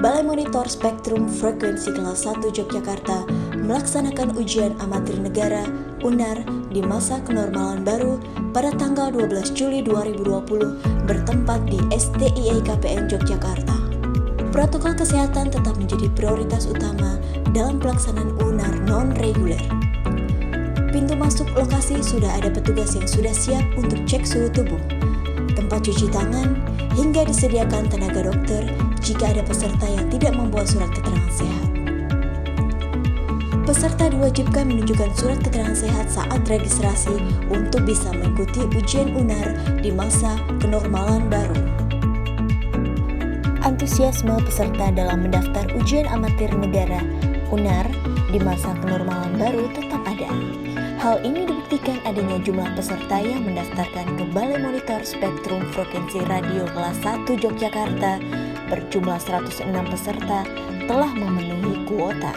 Balai Monitor Spektrum Frekuensi Kelas 1 Yogyakarta melaksanakan ujian amatir negara UNAR di masa kenormalan baru pada tanggal 12 Juli 2020 bertempat di STIA KPN Yogyakarta. Protokol kesehatan tetap menjadi prioritas utama dalam pelaksanaan UNAR non-reguler. Pintu masuk lokasi sudah ada petugas yang sudah siap untuk cek suhu tubuh, tempat cuci tangan, hingga disediakan tenaga dokter jika ada peserta yang tidak membawa surat keterangan sehat. Peserta diwajibkan menunjukkan surat keterangan sehat saat registrasi untuk bisa mengikuti ujian UNAR di masa kenormalan baru. Antusiasme peserta dalam mendaftar ujian amatir negara UNAR di masa kenormalan baru tetap ada. Hal ini dibuktikan adanya jumlah peserta yang mendaftarkan ke Balai Monitor Spektrum Frekuensi Radio Kelas 1 Yogyakarta berjumlah 106 peserta telah memenuhi kuota.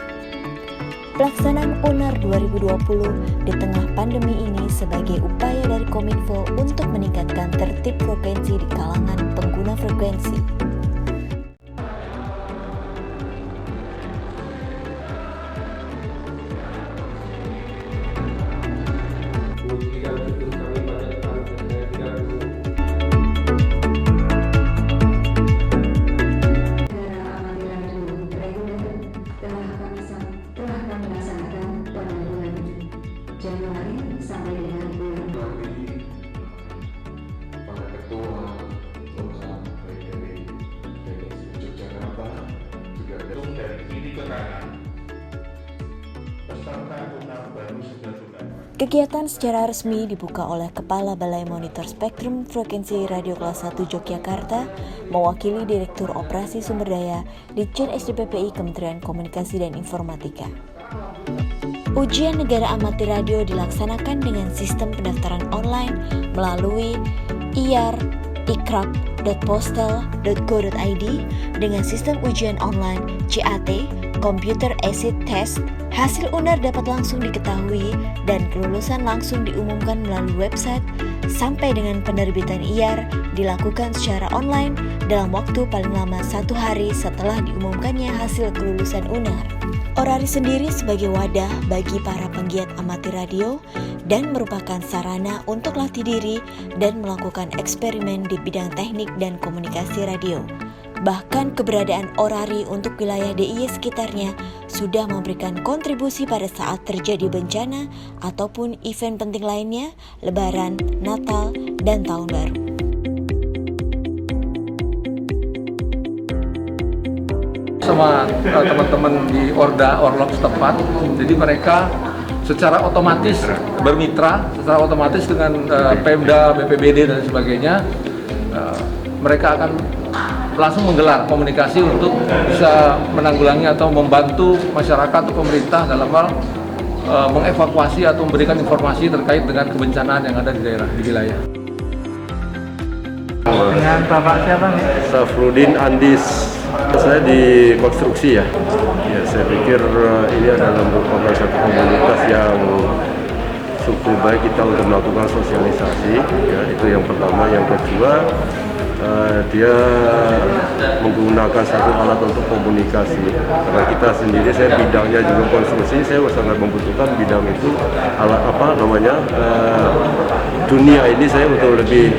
Pelaksanaan UNAR 2020 di tengah pandemi ini sebagai upaya dari Kominfo untuk meningkatkan tertib frekuensi di kalangan pengguna frekuensi. Januari sampai dengan bulan para ketua perusahaan baik dari Yogyakarta juga dari kiri ke kanan peserta UNAR baru sudah. Kegiatan secara resmi dibuka oleh Kepala Balai Monitor Spektrum Frekuensi Radio Kelas 1 Yogyakarta mewakili Direktur Operasi Sumber Daya Ditjen SDPPI Kementerian Komunikasi dan Informatika. Ujian negara amatir radio dilaksanakan dengan sistem pendaftaran online melalui iar.ikrab.postal.go.id dengan sistem ujian online CAT, Computer Acid Test. Hasil UNAR dapat langsung diketahui dan kelulusan langsung diumumkan melalui website sampai dengan penerbitan IAR dilakukan secara online dalam waktu paling lama 1 hari setelah diumumkannya hasil kelulusan UNAR. Orari sendiri sebagai wadah bagi para penggiat amatir radio dan merupakan sarana untuk latih diri dan melakukan eksperimen di bidang teknik dan komunikasi radio. Bahkan keberadaan orari untuk wilayah DIY sekitarnya sudah memberikan kontribusi pada saat terjadi bencana ataupun event penting lainnya, Lebaran, Natal, dan Tahun Baru. Sama teman-teman di Orlok setempat, jadi mereka secara otomatis bermitra, secara otomatis dengan Pemda, BPBD dan sebagainya, mereka akan langsung menggelar komunikasi untuk bisa menanggulangi atau membantu masyarakat atau pemerintah dalam hal mengevakuasi atau memberikan informasi terkait dengan kebencanaan yang ada di daerah, di wilayah. Dengan Bapak siapa nih? Safrudin Andis. Saya di konstruksi ya. Saya pikir ini adalah merupakan satu komunitas yang cukup baik kita untuk melakukan sosialisasi. Ya, itu yang pertama. Yang kedua, dia menggunakan satu alat untuk komunikasi. Karena kita sendiri, saya bidangnya juga konstruksi, saya sangat membutuhkan bidang itu alat dunia ini saya untuk lebih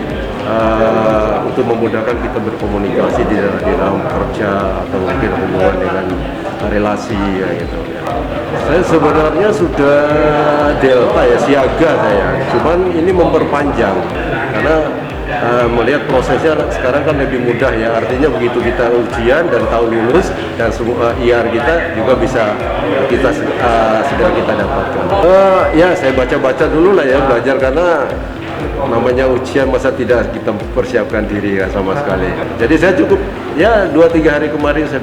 untuk memudahkan kita berkomunikasi di dalam kerja atau mungkin hubungan dengan relasi ya gitu. Saya sebenarnya sudah delta ya, siaga saya. Cuman ini memperpanjang karena melihat prosesnya sekarang kan lebih mudah ya. Artinya begitu kita ujian dan tahu lulus dan semua IAR kita juga bisa segera kita dapatkan. Ya saya baca-baca dulu lah ya, belajar karena namanya ujian masa tidak kita persiapkan diri ya sama sekali. Jadi saya cukup ya 2-3 hari kemarin saya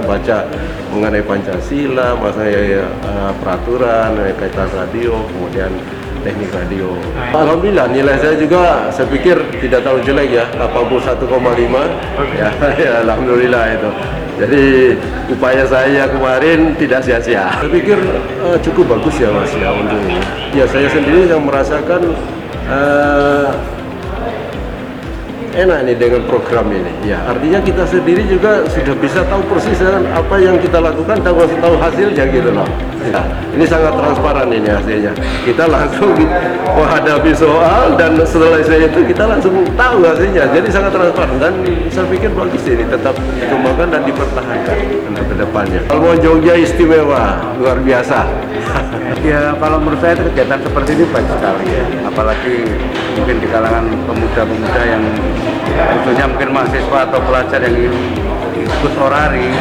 baca mengenai Pancasila, masalah peraturan kaitan radio, kemudian teknik radio. Alhamdulillah nilai saya juga saya pikir tidak terlalu jelek ya, 81,5 ya, ya alhamdulillah itu. Jadi upaya saya kemarin tidak sia-sia. Saya pikir cukup bagus ya Mas ya untuk ini. Ya saya sendiri yang merasakan enak nih dengan program ini. Ya, artinya kita sendiri juga sudah bisa tahu persis dengan apa yang kita lakukan dan tahu hasilnya gitu loh. Ya, ini sangat transparan ini hasilnya. Kita langsung menghadapi soal dan setelah itu kita langsung tahu hasilnya. Jadi sangat transparan dan saya pikir bagus ini tetap dikembangkan dan dipertahankan untuk kedepannya. Balmon Jogja istimewa, luar biasa. Ya kalau menurut saya kegiatan seperti ini baik sekali ya. Apalagi mungkin di kalangan pemuda-pemuda yang khususnya mungkin mahasiswa atau pelajar yang ingin ikut orari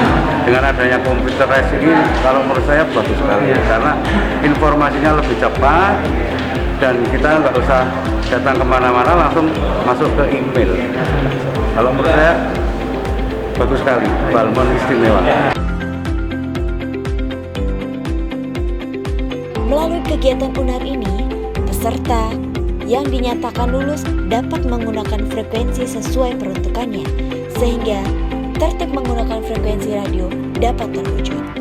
dengan adanya computerized ini, kalau menurut saya bagus sekali ya. Karena informasinya lebih cepat dan kita nggak usah datang kemana-mana, langsung masuk ke email. Kalau menurut saya bagus sekali, Balmon istimewa. Melalui kegiatan UNAR ini, peserta yang dinyatakan lulus dapat menggunakan frekuensi sesuai peruntukannya, sehingga tertib menggunakan frekuensi radio dapat terwujud.